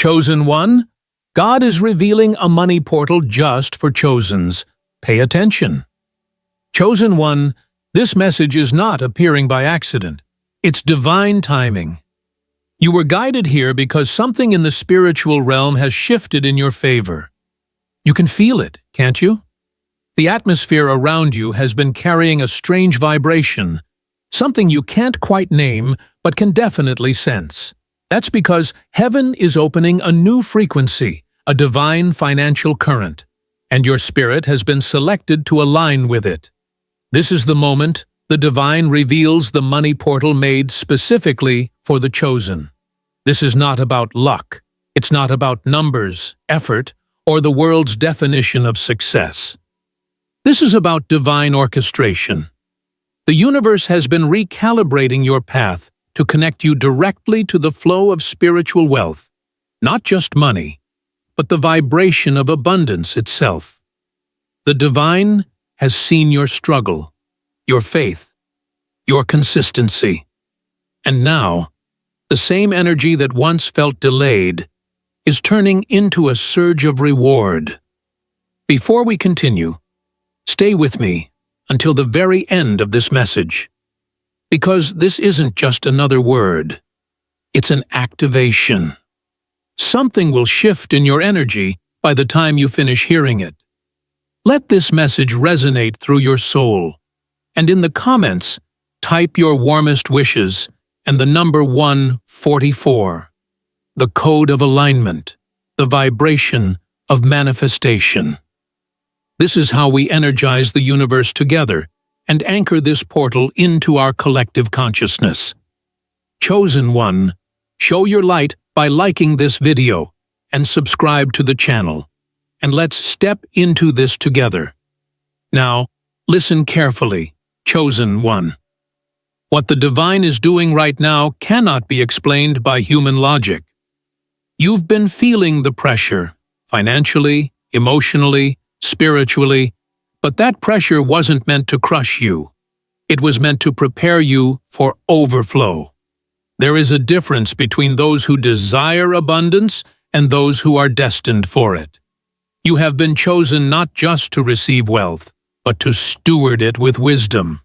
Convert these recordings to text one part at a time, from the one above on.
Chosen one, God is revealing a money portal just for chosens. Pay attention. Chosen one, this message is not appearing by accident. It's divine timing. You were guided here because something in the spiritual realm has shifted in your favor. You can feel it, can't you? The atmosphere around you has been carrying a strange vibration, something you can't quite name but can definitely sense. That's because heaven is opening a new frequency, a divine financial current, and your spirit has been selected to align with it. This is the moment the divine reveals the money portal made specifically for the chosen. This is not about luck. It's not about numbers, effort, or the world's definition of success. This is about divine orchestration. The universe has been recalibrating your path to connect you directly to the flow of spiritual wealth, not just money, but the vibration of abundance itself. The divine has seen your struggle, your faith, your consistency. And now, the same energy that once felt delayed is turning into a surge of reward. Before we continue, stay with me until the very end of this message, because this isn't just another word, it's an activation. Something will shift in your energy by the time you finish hearing it. Let this message resonate through your soul, and in the comments, type your warmest wishes and the number 144, the code of alignment, the vibration of manifestation. This is how we energize the universe together and anchor this portal into our collective consciousness. Chosen one, show your light by liking this video and subscribe to the channel. And let's step into this together. Now, listen carefully, chosen one. What the divine is doing right now cannot be explained by human logic. You've been feeling the pressure, financially, emotionally, spiritually, but that pressure wasn't meant to crush you. It was meant to prepare you for overflow. There is a difference between those who desire abundance and those who are destined for it. You have been chosen not just to receive wealth, but to steward it with wisdom.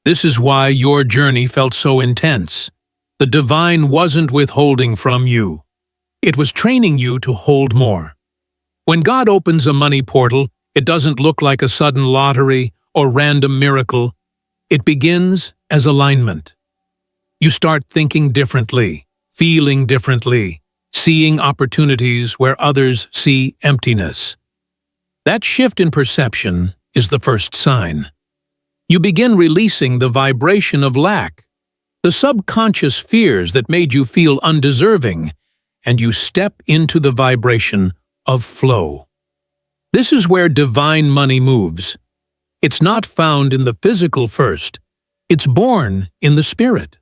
This is why your journey felt so intense. The divine wasn't withholding from you. It was training you to hold more. When God opens a money portal, it doesn't look like a sudden lottery or random miracle. It begins as alignment. You start thinking differently, feeling differently, seeing opportunities where others see emptiness. That shift in perception is the first sign. You begin releasing the vibration of lack, the subconscious fears that made you feel undeserving, and you step into the vibration of flow. This is where divine money moves. It's not found in the physical first, it's born in the spirit.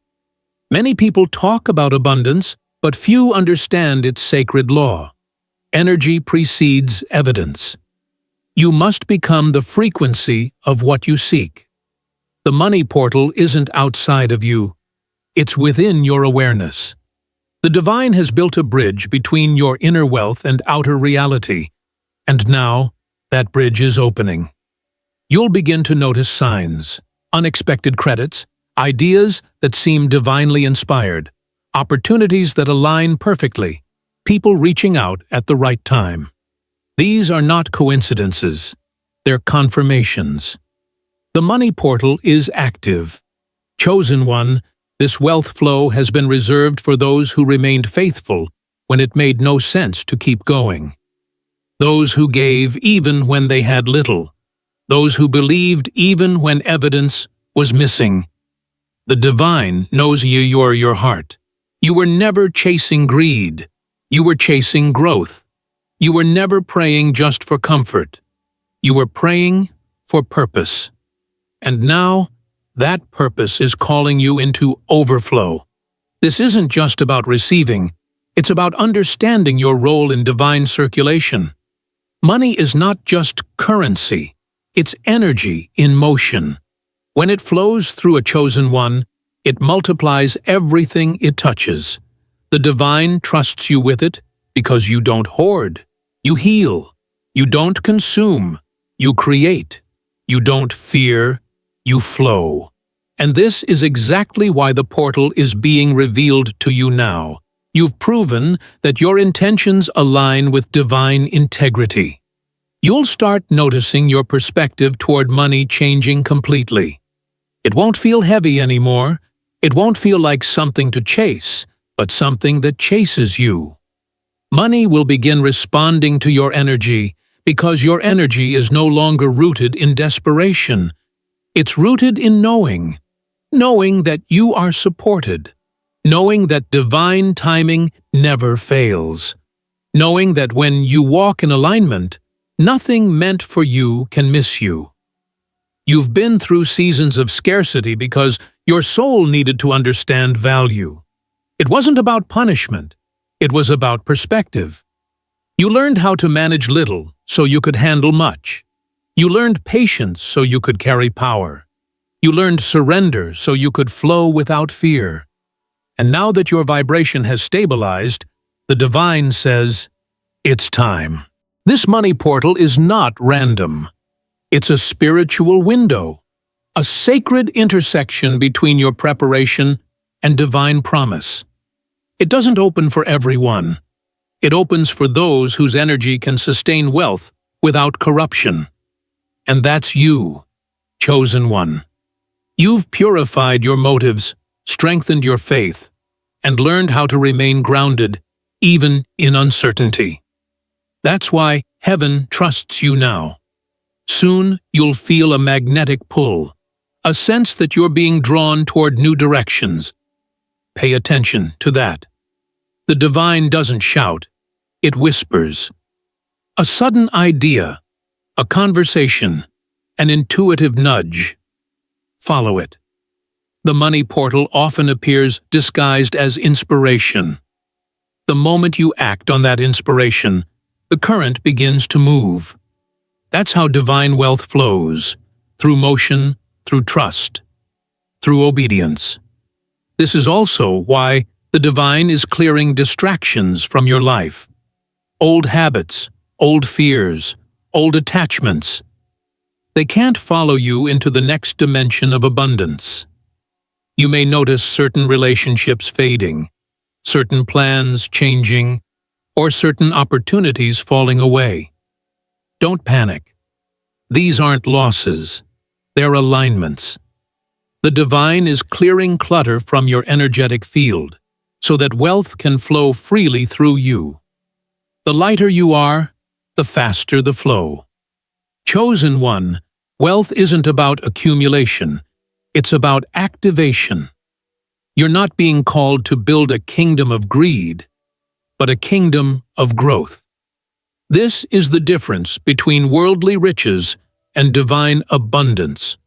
Many people talk about abundance, but few understand its sacred law. Energy precedes evidence. You must become the frequency of what you seek. The money portal isn't outside of you. It's within your awareness. The divine has built a bridge between your inner wealth and outer reality, and now that bridge is opening. You'll begin to notice signs, unexpected credits, ideas that seem divinely inspired, opportunities that align perfectly, people reaching out at the right time. These are not coincidences, they're confirmations. The money portal is active. Chosen one, this wealth flow has been reserved for those who remained faithful when it made no sense to keep going. Those who gave even when they had little. Those who believed even when evidence was missing. The divine knows your heart. You were never chasing greed. You were chasing growth. You were never praying just for comfort. You were praying for purpose. And now, that purpose is calling you into overflow. This isn't just about receiving, it's about understanding your role in divine circulation. Money is not just currency, it's energy in motion. When it flows through a chosen one, it multiplies everything it touches. The divine trusts you with it, because you don't hoard. You heal. You don't consume. You create. You don't fear. You flow. And this is exactly why the portal is being revealed to you now. You've proven that your intentions align with divine integrity. You'll start noticing your perspective toward money changing completely. It won't feel heavy anymore. It won't feel like something to chase, but something that chases you. Money will begin responding to your energy because your energy is no longer rooted in desperation. It's rooted in knowing that you are supported, knowing that divine timing never fails, knowing that when you walk in alignment, nothing meant for you can miss you. You've been through seasons of scarcity because your soul needed to understand value. It wasn't about punishment. It was about perspective. You learned how to manage little so you could handle much. You learned patience so you could carry power. You learned surrender so you could flow without fear. And now that your vibration has stabilized, the divine says, it's time. This money portal is not random. It's a spiritual window, a sacred intersection between your preparation and divine promise. It doesn't open for everyone. It opens for those whose energy can sustain wealth without corruption. And that's you, chosen one. You've purified your motives, strengthened your faith, and learned how to remain grounded, even in uncertainty. That's why heaven trusts you now. Soon you'll feel a magnetic pull, a sense that you're being drawn toward new directions. Pay attention to that. The divine doesn't shout, it whispers. A sudden idea, a conversation, an intuitive nudge. Follow it. The money portal often appears disguised as inspiration. The moment you act on that inspiration, the current begins to move. That's how divine wealth flows, through motion, through trust, through obedience. This is also why the divine is clearing distractions from your life. Old habits, old fears, old attachments. They can't follow you into the next dimension of abundance. You may notice certain relationships fading, certain plans changing, or certain opportunities falling away. Don't panic. These aren't losses. They're alignments. The divine is clearing clutter from your energetic field so that wealth can flow freely through you. The lighter you are, the faster the flow. Chosen one, wealth isn't about accumulation. It's about activation. You're not being called to build a kingdom of greed, but a kingdom of growth. This is the difference between worldly riches and divine abundance.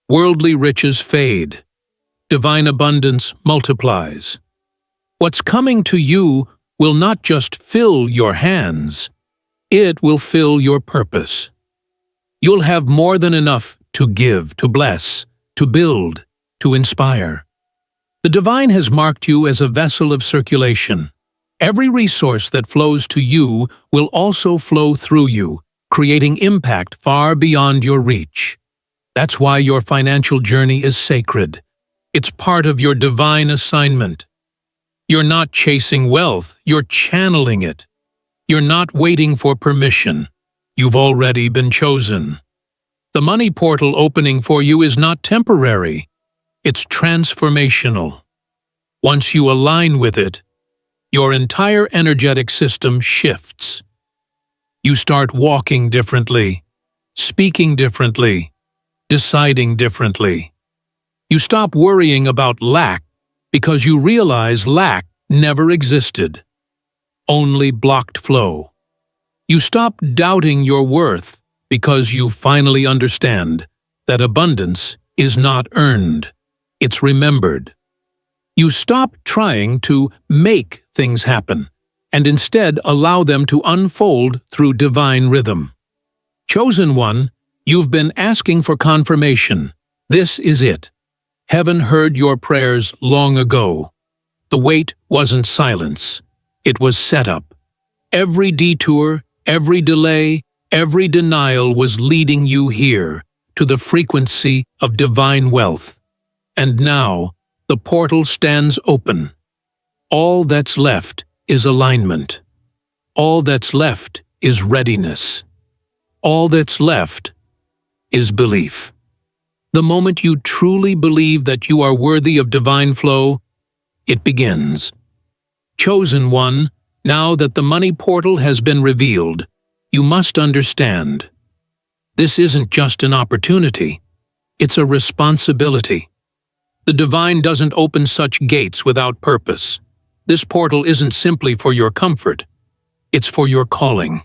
Worldly riches fade. Divine abundance multiplies. What's coming to you will not just fill your hands, it will fill your purpose. You'll have more than enough to give, to bless, to build, to inspire. The divine has marked you as a vessel of circulation. Every resource that flows to you will also flow through you, creating impact far beyond your reach. That's why your financial journey is sacred. It's part of your divine assignment. You're not chasing wealth, you're channeling it. You're not waiting for permission. You've already been chosen. The money portal opening for you is not temporary. It's transformational. Once you align with it, your entire energetic system shifts. You start walking differently, speaking differently, deciding differently. You stop worrying about lack because you realize lack never existed, only blocked flow. You stop doubting your worth because you finally understand that abundance is not earned, it's remembered. You stop trying to make things happen and instead allow them to unfold through divine rhythm. Chosen one, you've been asking for confirmation. This is it. Heaven heard your prayers long ago. The wait wasn't silence. It was setup. Every detour, every delay, every denial was leading you here, to the frequency of divine wealth. And now, the portal stands open. All that's left is alignment. All that's left is readiness. All that's left is belief. The moment you truly believe that you are worthy of divine flow, it begins. Chosen one, now that the money portal has been revealed, you must understand. This isn't just an opportunity, it's a responsibility. The divine doesn't open such gates without purpose. This portal isn't simply for your comfort, it's for your calling.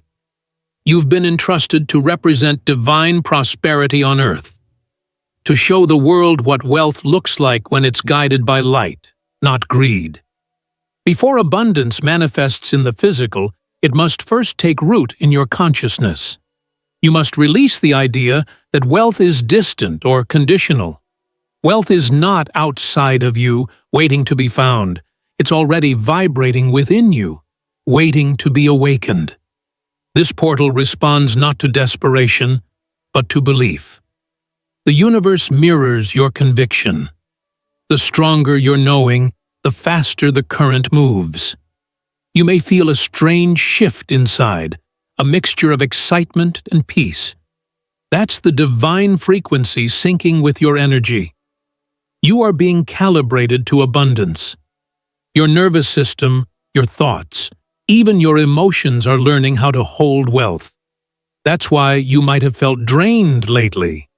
You've been entrusted to represent divine prosperity on earth, to show the world what wealth looks like when it's guided by light, not greed. Before abundance manifests in the physical, it must first take root in your consciousness. You must release the idea that wealth is distant or conditional. Wealth is not outside of you, waiting to be found. It's already vibrating within you, waiting to be awakened. This portal responds not to desperation, but to belief. The universe mirrors your conviction. The stronger your knowing, the faster the current moves. You may feel a strange shift inside, a mixture of excitement and peace. That's the divine frequency syncing with your energy. You are being calibrated to abundance. Your nervous system, your thoughts, even your emotions are learning how to hold wealth. That's why you might have felt drained lately.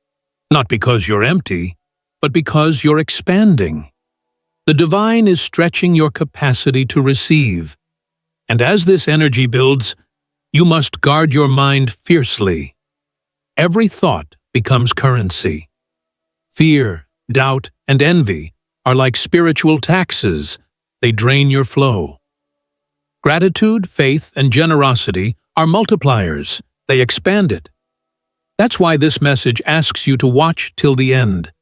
Not because you're empty, but because you're expanding. The divine is stretching your capacity to receive. And as this energy builds, you must guard your mind fiercely. Every thought becomes currency. Fear, doubt, and envy are like spiritual taxes. They drain your flow. Gratitude, faith, and generosity are multipliers. They expand it. That's why this message asks you to watch till the end.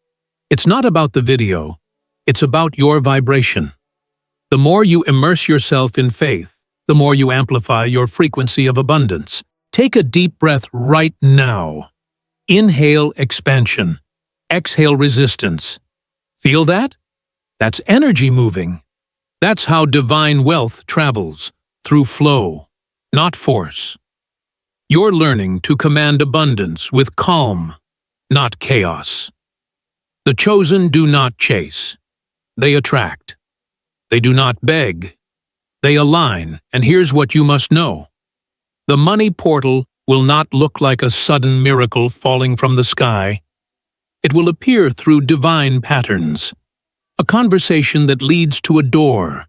It's not about the video. It's about your vibration. The more you immerse yourself in faith, the more you amplify your frequency of abundance. Take a deep breath right now. Inhale expansion. Exhale resistance. Feel that? That's energy moving. That's how divine wealth travels, through flow, not force. You're learning to command abundance with calm, not chaos. The chosen do not chase. They attract. They do not beg. They align, and here's what you must know. The money portal will not look like a sudden miracle falling from the sky. It will appear through divine patterns. A conversation that leads to a door.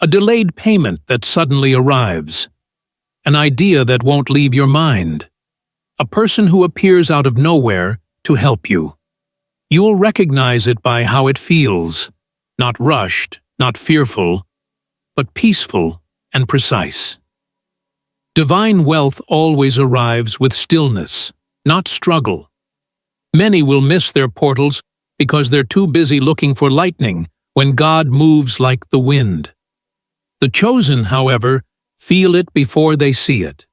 A delayed payment that suddenly arrives. An idea that won't leave your mind. A person who appears out of nowhere to help you. You'll recognize it by how it feels. Not rushed, not fearful, but peaceful and precise. Divine wealth always arrives with stillness, not struggle. Many will miss their portals because they're too busy looking for lightning when God moves like the wind. The chosen, however, feel it before they see it.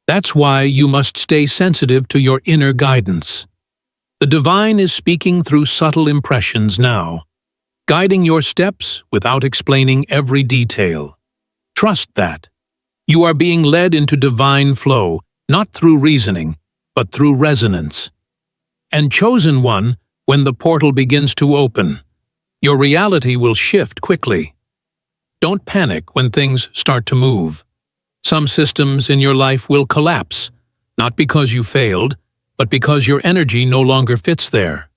That's why you must stay sensitive to your inner guidance. The divine is speaking through subtle impressions now, guiding your steps without explaining every detail. Trust that. You are being led into divine flow, not through reasoning, but through resonance. And chosen one, when the portal begins to open, your reality will shift quickly. Don't panic when things start to move. Some systems in your life will collapse, not because you failed, but because your energy no longer fits there.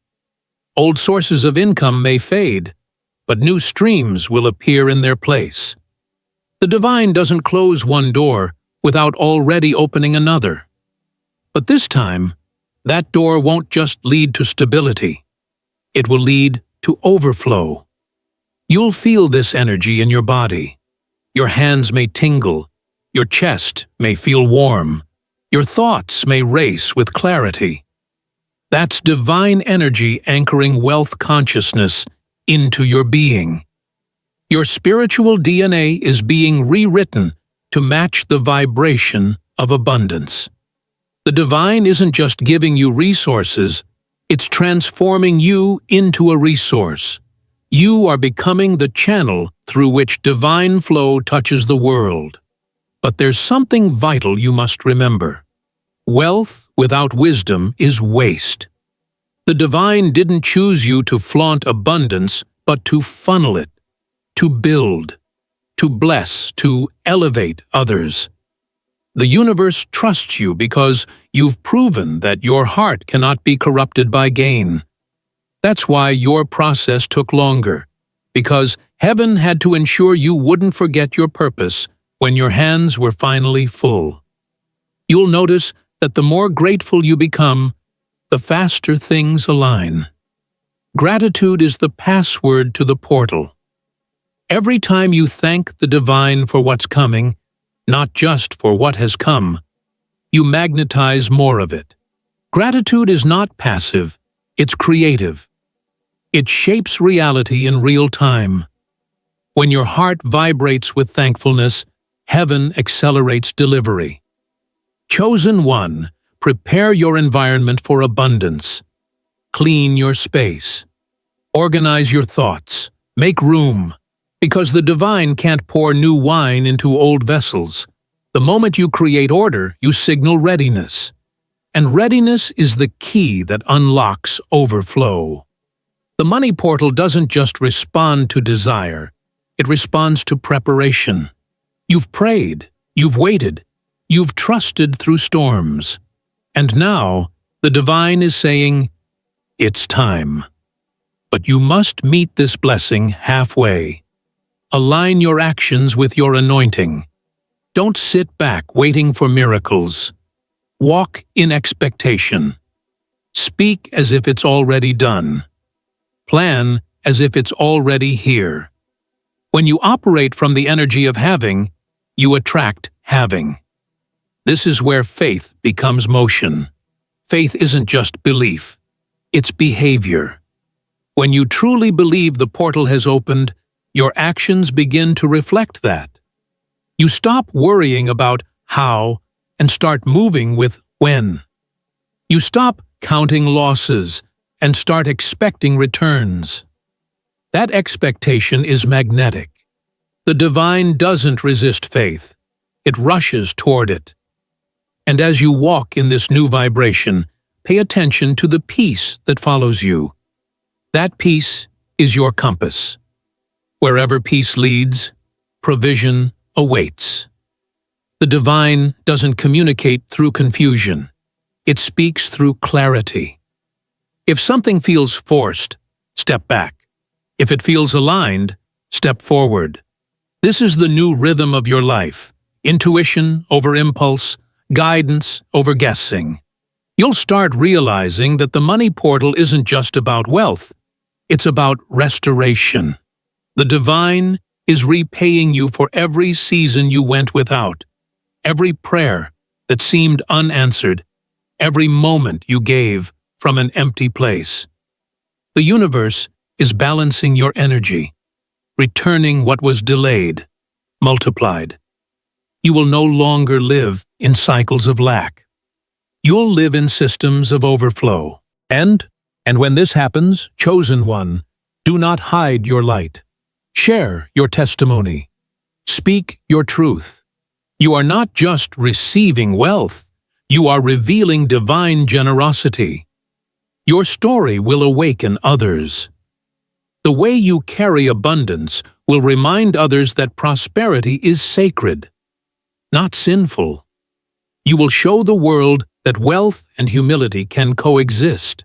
Old sources of income may fade, but new streams will appear in their place. The divine doesn't close one door without already opening another. But this time, that door won't just lead to stability. It will lead to overflow. You'll feel this energy in your body. Your hands may tingle. Your chest may feel warm. Your thoughts may race with clarity. That's divine energy anchoring wealth consciousness into your being. Your spiritual DNA is being rewritten to match the vibration of abundance. The divine isn't just giving you resources, it's transforming you into a resource. You are becoming the channel through which divine flow touches the world. But there's something vital you must remember. Wealth without wisdom is waste. The divine didn't choose you to flaunt abundance, but to funnel it, to build, to bless, to elevate others. The universe trusts you because you've proven that your heart cannot be corrupted by gain. That's why your process took longer, because heaven had to ensure you wouldn't forget your purpose when your hands were finally full. You'll notice that the more grateful you become, the faster things align. Gratitude is the password to the portal. Every time you thank the divine for what's coming, not just for what has come, you magnetize more of it. Gratitude is not passive, it's creative. It shapes reality in real time. When your heart vibrates with thankfulness, heaven accelerates delivery. Chosen one, prepare your environment for abundance. Clean your space. Organize your thoughts. Make room. Because the divine can't pour new wine into old vessels. The moment you create order, you signal readiness. And readiness is the key that unlocks overflow. The money portal doesn't just respond to desire, it responds to preparation. You've prayed, you've waited, you've trusted through storms. And now, the divine is saying, it's time. But you must meet this blessing halfway. Align your actions with your anointing. Don't sit back waiting for miracles. Walk in expectation. Speak as if it's already done. Plan as if it's already here. When you operate from the energy of having, you attract having. This is where faith becomes motion. Faith isn't just belief, it's behavior. When you truly believe the portal has opened, your actions begin to reflect that. You stop worrying about how and start moving with when. You stop counting losses and start expecting returns. That expectation is magnetic. The divine doesn't resist faith. It rushes toward it. And as you walk in this new vibration, pay attention to the peace that follows you. That peace is your compass. Wherever peace leads, provision awaits. The divine doesn't communicate through confusion. It speaks through clarity. If something feels forced, step back. If it feels aligned, step forward. This is the new rhythm of your life. Intuition over impulse, guidance over guessing. You'll start realizing that the money portal isn't just about wealth. It's about restoration. The divine is repaying you for every season you went without, every prayer that seemed unanswered, every moment you gave from an empty place. The universe is balancing your energy, returning what was delayed, multiplied. You will no longer live in cycles of lack. You'll live in systems of overflow. And when this happens, chosen one, do not hide your light. Share your testimony. Speak your truth. You are not just receiving wealth, you are revealing divine generosity. Your story will awaken others. The way you carry abundance will remind others that prosperity is sacred, not sinful. You will show the world that wealth and humility can coexist,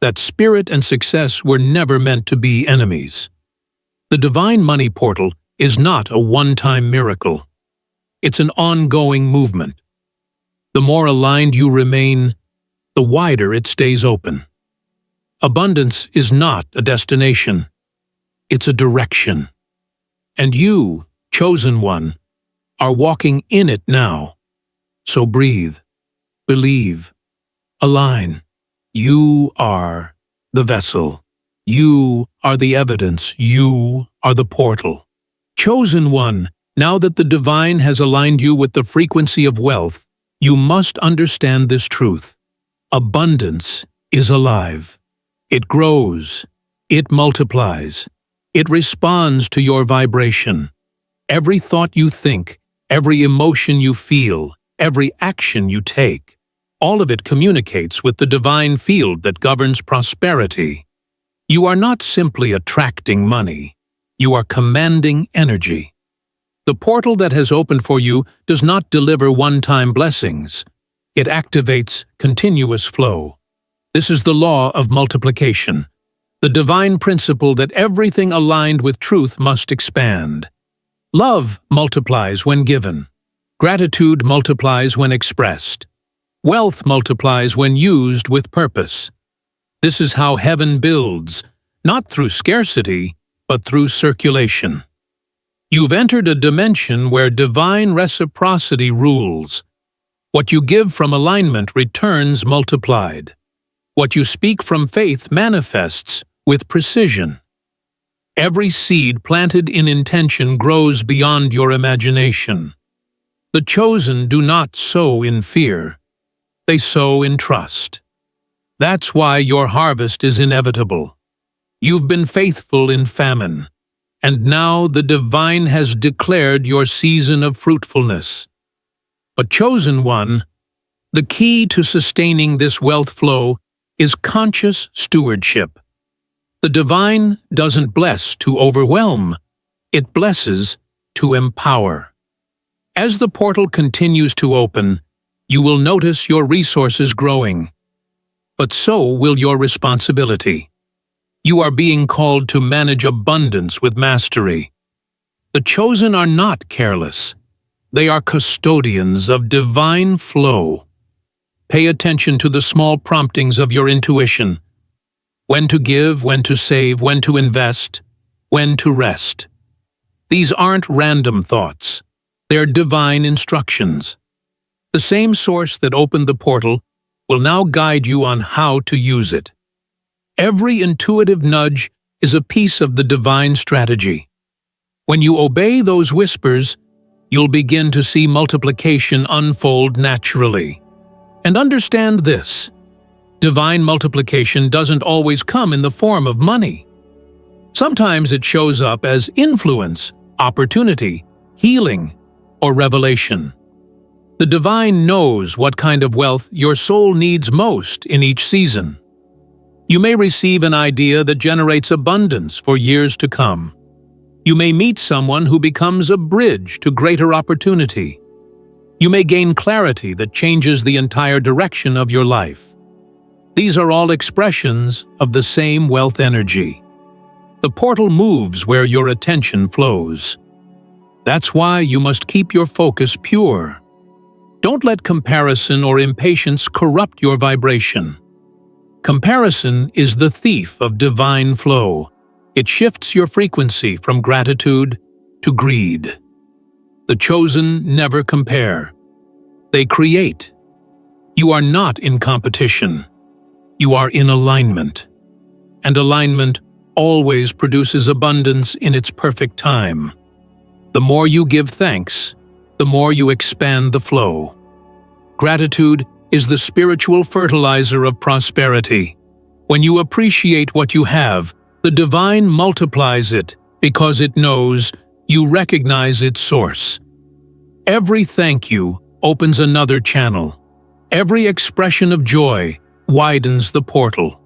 that spirit and success were never meant to be enemies. The divine money portal is not a one-time miracle. It's an ongoing movement. The more aligned you remain, the wider it stays open. Abundance is not a destination. It's a direction. And you, chosen one, are walking in it now. So breathe, believe, align. You are the vessel. You are the evidence. You are the portal. Chosen one, Now that the divine has aligned you with the frequency of wealth, you must understand this truth. Abundance is alive. It grows. It multiplies. It responds to your vibration. Every thought you think, every emotion you feel, every action you take, all of it communicates with the divine field that governs prosperity. You are not simply attracting money. You are commanding energy. The portal that has opened for you does not deliver one-time blessings. It activates continuous flow. This is the law of multiplication, the divine principle that everything aligned with truth must expand. Love multiplies when given. Gratitude multiplies when expressed. Wealth multiplies when used with purpose. This is how heaven builds, not through scarcity, but through circulation. You've entered a dimension where divine reciprocity rules. What you give from alignment returns multiplied. What you speak from faith manifests with precision. Every seed planted in intention grows beyond your imagination. The chosen do not sow in fear. They sow in trust. That's why your harvest is inevitable. You've been faithful in famine, and now the divine has declared your season of fruitfulness. But chosen one, the key to sustaining this wealth flow is conscious stewardship. The divine doesn't bless to overwhelm, it blesses to empower. As the portal continues to open, you will notice your resources growing. But so will your responsibility. You are being called to manage abundance with mastery. The chosen are not careless. They are custodians of divine flow. Pay attention to the small promptings of your intuition. When to give, when to save, when to invest, when to rest. These aren't random thoughts. They're divine instructions. The same source that opened the portal will now guide you on how to use it. Every intuitive nudge is a piece of the divine strategy. When you obey those whispers, you'll begin to see multiplication unfold naturally. And understand this: divine multiplication doesn't always come in the form of money. Sometimes it shows up as influence, opportunity, healing, or revelation. The divine knows what kind of wealth your soul needs most in each season. You may receive an idea that generates abundance for years to come. You may meet someone who becomes a bridge to greater opportunity. You may gain clarity that changes the entire direction of your life. These are all expressions of the same wealth energy. The portal moves where your attention flows. That's why you must keep your focus pure. Don't let comparison or impatience corrupt your vibration. Comparison is the thief of divine flow. It shifts your frequency from gratitude to greed. The chosen never compare. They create. You are not in competition. You are in alignment. And alignment always produces abundance in its perfect time. The more you give thanks, the more you expand the flow. Gratitude is the spiritual fertilizer of prosperity. When you appreciate what you have, the divine multiplies it because it knows you recognize its source. Every thank you opens another channel. Every expression of joy widens the portal.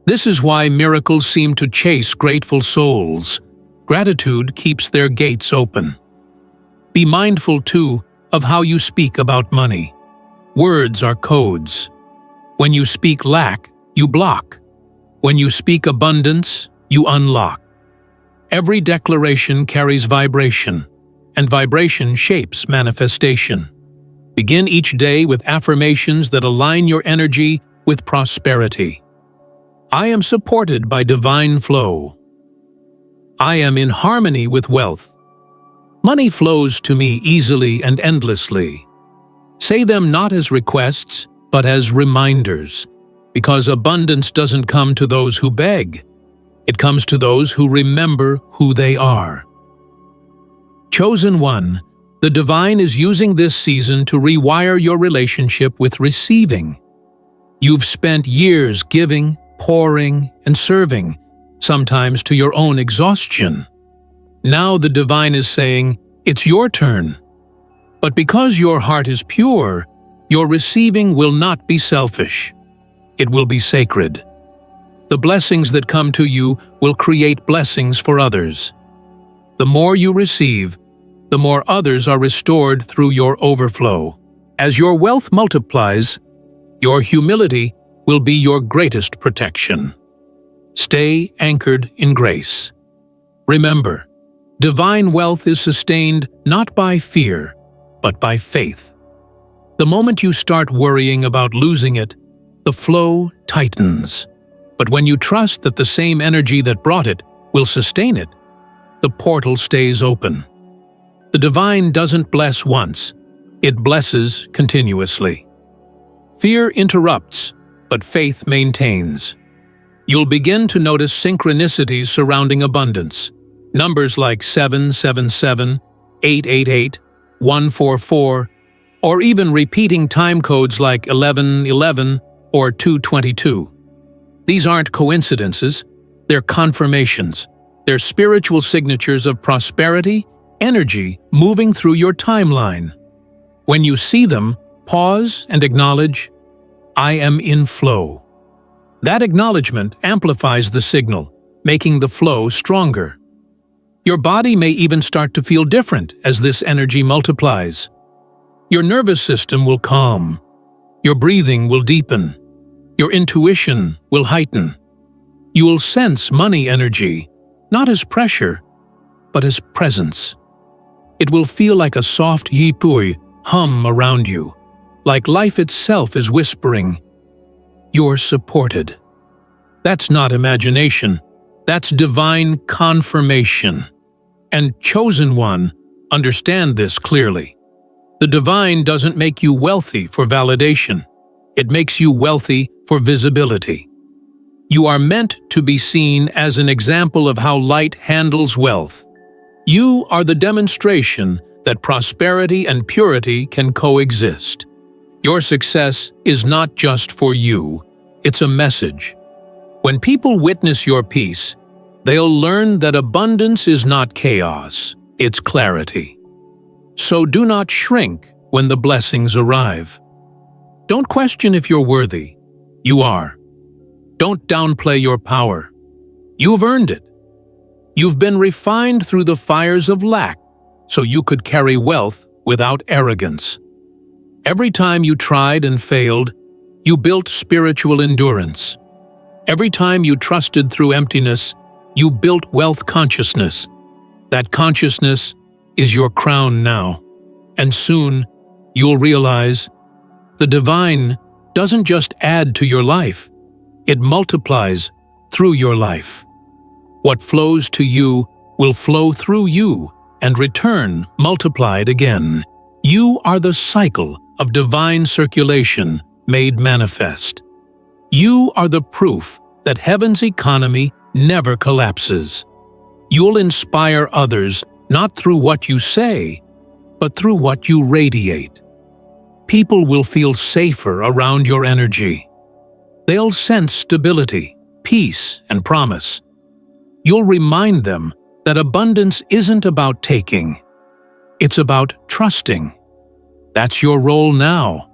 This is why miracles seem to chase grateful souls. Gratitude keeps their gates open. Be mindful, too, of how you speak about money. Words are codes. When you speak lack, you block. When you speak abundance, you unlock. Every declaration carries vibration, and vibration shapes manifestation. Begin each day with affirmations that align your energy with prosperity. I am supported by divine flow. I am in harmony with wealth. Money flows to me easily and endlessly. Say them not as requests, but as reminders, because abundance doesn't come to those who beg. It comes to those who remember who they are. Chosen one, the divine is using this season to rewire your relationship with receiving. You've spent years giving, pouring, and serving, sometimes to your own exhaustion. Now the divine is saying, it's your turn. But because your heart is pure, your receiving will not be selfish. It will be sacred. The blessings that come to you will create blessings for others. The more you receive, the more others are restored through your overflow. As your wealth multiplies, your humility will be your greatest protection. Stay anchored in grace. Remember, divine wealth is sustained not by fear, but by faith. The moment you start worrying about losing it, the flow tightens. But when you trust that the same energy that brought it will sustain it, the portal stays open. The divine doesn't bless once, it blesses continuously. Fear interrupts, but faith maintains. You'll begin to notice synchronicities surrounding abundance. Numbers like 777, 888, 144, or even repeating time codes like 1111 or 222. These aren't coincidences, they're confirmations. They're spiritual signatures of prosperity, energy moving through your timeline. When you see them, pause and acknowledge, I am in flow. That acknowledgement amplifies the signal, making the flow stronger. Your body may even start to feel different as this energy multiplies. Your nervous system will calm. Your breathing will deepen. Your intuition will heighten. You will sense money energy, not as pressure, but as presence. It will feel like a soft yipui hum around you, like life itself is whispering, you're supported. That's not imagination, that's divine confirmation. And chosen one, understand this clearly. The divine doesn't make you wealthy for validation. It makes you wealthy for visibility. You are meant to be seen as an example of how light handles wealth. You are the demonstration that prosperity and purity can coexist. Your success is not just for you, it's a message. When people witness your peace, they'll learn that abundance is not chaos, it's clarity. So do not shrink when the blessings arrive. Don't question if you're worthy. You are. Don't downplay your power. You've earned it. You've been refined through the fires of lack, so you could carry wealth without arrogance. Every time you tried and failed, you built spiritual endurance. Every time you trusted through emptiness, you built wealth consciousness. That consciousness is your crown now, and soon you'll realize the divine doesn't just add to your life, it multiplies through your life. What flows to you will flow through you and return multiplied again. You are the cycle of divine circulation made manifest. You are the proof that heaven's economy never collapses. You'll inspire others not through what you say, but through what you radiate. People will feel safer around your energy. They'll sense stability, peace, and promise. You'll remind them that abundance isn't about taking. It's about trusting. That's your role now,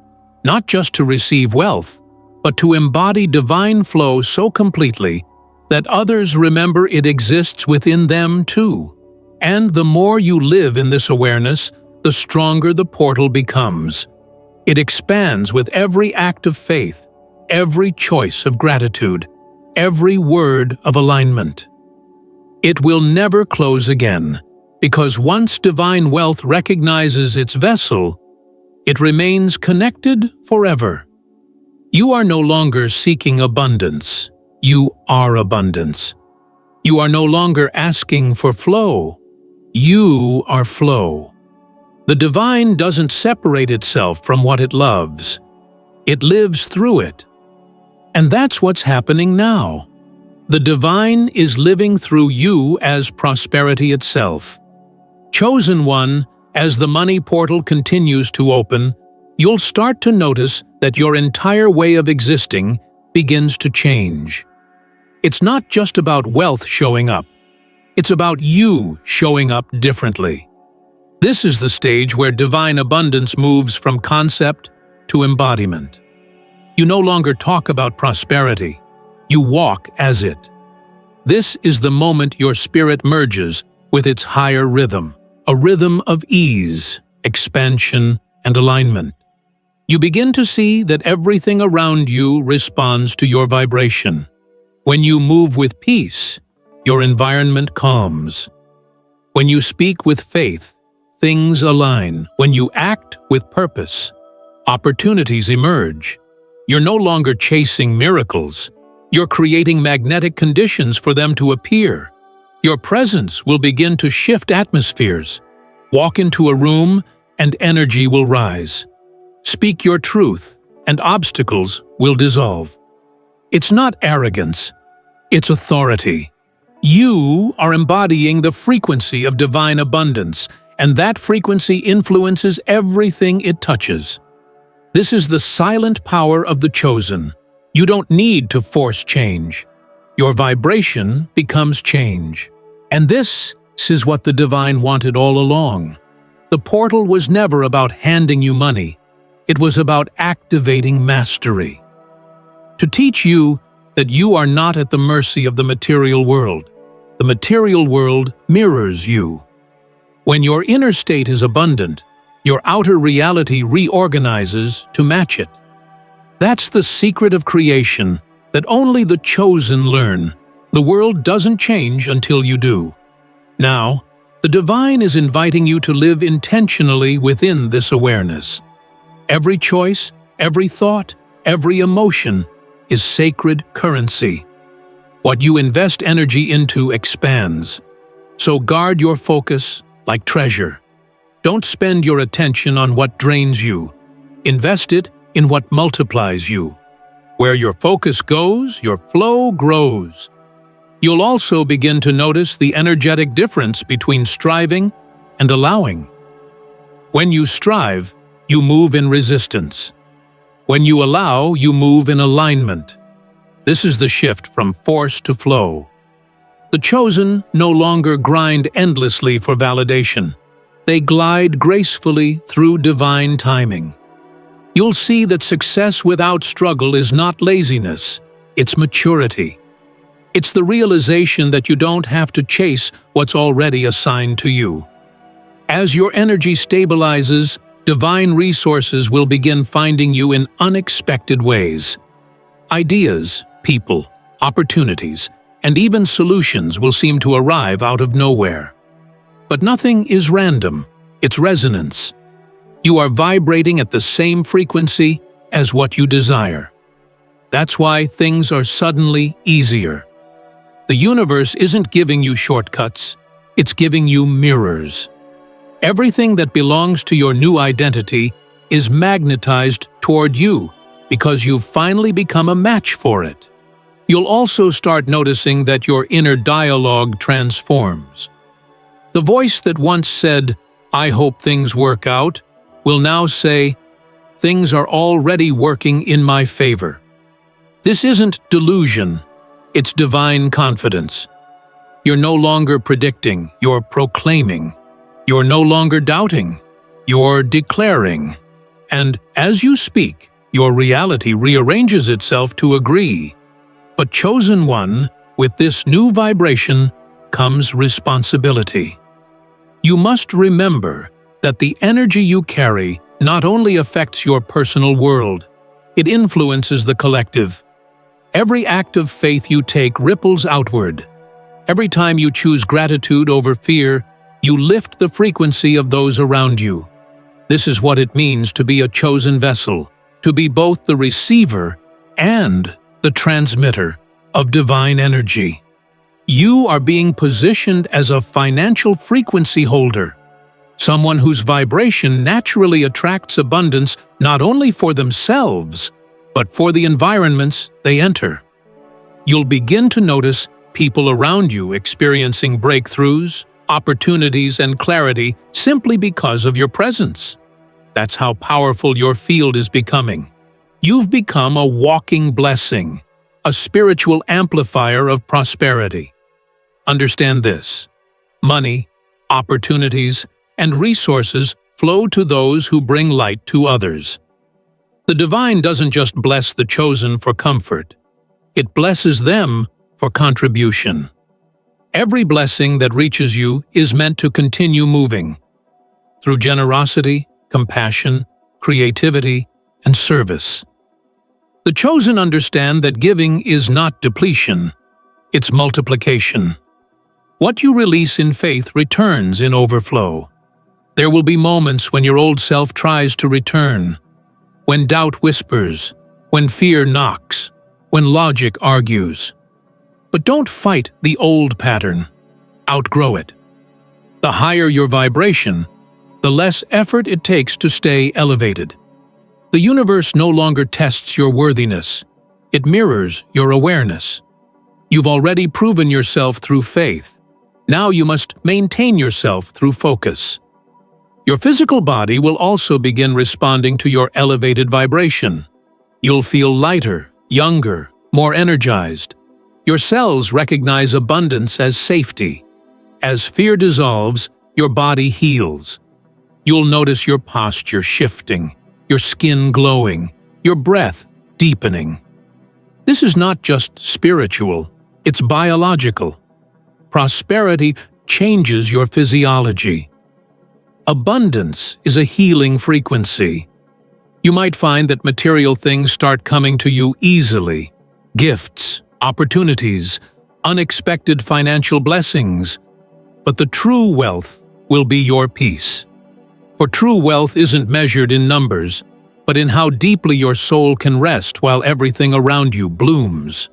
not just to receive wealth, but to embody divine flow so completely that others remember it exists within them too. And the more you live in this awareness, the stronger the portal becomes. It expands with every act of faith, every choice of gratitude, every word of alignment. It will never close again, because once divine wealth recognizes its vessel, it remains connected forever. You are no longer seeking abundance. You are abundance. You are no longer asking for flow. You are flow. The divine doesn't separate itself from what it loves. It lives through it. And that's what's happening now. The divine is living through you as prosperity itself. Chosen one, as the money portal continues to open, you'll start to notice that your entire way of existing begins to change. It's not just about wealth showing up. It's about you showing up differently. This is the stage where divine abundance moves from concept to embodiment. You no longer talk about prosperity. You walk as it. This is the moment your spirit merges with its higher rhythm, a rhythm of ease, expansion, and alignment. You begin to see that everything around you responds to your vibration. When you move with peace, your environment calms. When you speak with faith, things align. When you act with purpose, opportunities emerge. You're no longer chasing miracles. You're creating magnetic conditions for them to appear. Your presence will begin to shift atmospheres. Walk into a room and energy will rise. Speak your truth and obstacles will dissolve. It's not arrogance, it's authority. You are embodying the frequency of divine abundance, and that frequency influences everything it touches. This is the silent power of the chosen. You don't need to force change. Your vibration becomes change. And this is what the divine wanted all along. The portal was never about handing you money. It was about activating mastery. To teach you that you are not at the mercy of the material world. The material world mirrors you. When your inner state is abundant, your outer reality reorganizes to match it. That's the secret of creation that only the chosen learn. The world doesn't change until you do. Now, the divine is inviting you to live intentionally within this awareness. Every choice, every thought, every emotion is sacred currency. What you invest energy into expands. So guard your focus like treasure. Don't spend your attention on what drains you. Invest it in what multiplies you. Where your focus goes, your flow grows. You'll also begin to notice the energetic difference between striving and allowing. When you strive, you move in resistance. When you allow, you move in alignment. This is the shift from force to flow. The chosen no longer grind endlessly for validation. They glide gracefully through divine timing. You'll see that success without struggle is not laziness, it's maturity. It's the realization that you don't have to chase what's already assigned to you. As your energy stabilizes, divine resources will begin finding you in unexpected ways. Ideas, people, opportunities, and even solutions will seem to arrive out of nowhere. But nothing is random, it's resonance. You are vibrating at the same frequency as what you desire. That's why things are suddenly easier. The universe isn't giving you shortcuts, it's giving you mirrors. Everything that belongs to your new identity is magnetized toward you because you've finally become a match for it. You'll also start noticing that your inner dialogue transforms. The voice that once said, "I hope things work out," will now say, "Things are already working in my favor." This isn't delusion, it's divine confidence. You're no longer predicting, you're proclaiming. You're no longer doubting, you're declaring. And as you speak, your reality rearranges itself to agree. But chosen one, with this new vibration comes responsibility. You must remember that the energy you carry not only affects your personal world, it influences the collective. Every act of faith you take ripples outward. Every time you choose gratitude over fear, you lift the frequency of those around you. This is what it means to be a chosen vessel, to be both the receiver and the transmitter of divine energy. You are being positioned as a financial frequency holder, someone whose vibration naturally attracts abundance not only for themselves, but for the environments they enter. You'll begin to notice people around you experiencing breakthroughs, opportunities, and clarity simply because of your presence. That's how powerful your field is becoming. You've become a walking blessing, a spiritual amplifier of prosperity. Understand this: money, opportunities, and resources flow to those who bring light to others. The divine doesn't just bless the chosen for comfort. It blesses them for contribution. Every blessing that reaches you is meant to continue moving through generosity, compassion, creativity, and service. The chosen understand that giving is not depletion, it's multiplication. What you release in faith returns in overflow. There will be moments when your old self tries to return, when doubt whispers, when fear knocks, when logic argues. But don't fight the old pattern. Outgrow it. The higher your vibration, the less effort it takes to stay elevated. The universe no longer tests your worthiness. It mirrors your awareness. You've already proven yourself through faith. Now you must maintain yourself through focus. Your physical body will also begin responding to your elevated vibration. You'll feel lighter, younger, more energized. Your cells recognize abundance as safety. As fear dissolves, your body heals. You'll notice your posture shifting, your skin glowing, your breath deepening. This is not just spiritual, it's biological. Prosperity changes your physiology. Abundance is a healing frequency. You might find that material things start coming to you easily. Gifts, opportunities, unexpected financial blessings. But the true wealth will be your peace. For true wealth isn't measured in numbers, but in how deeply your soul can rest while everything around you blooms.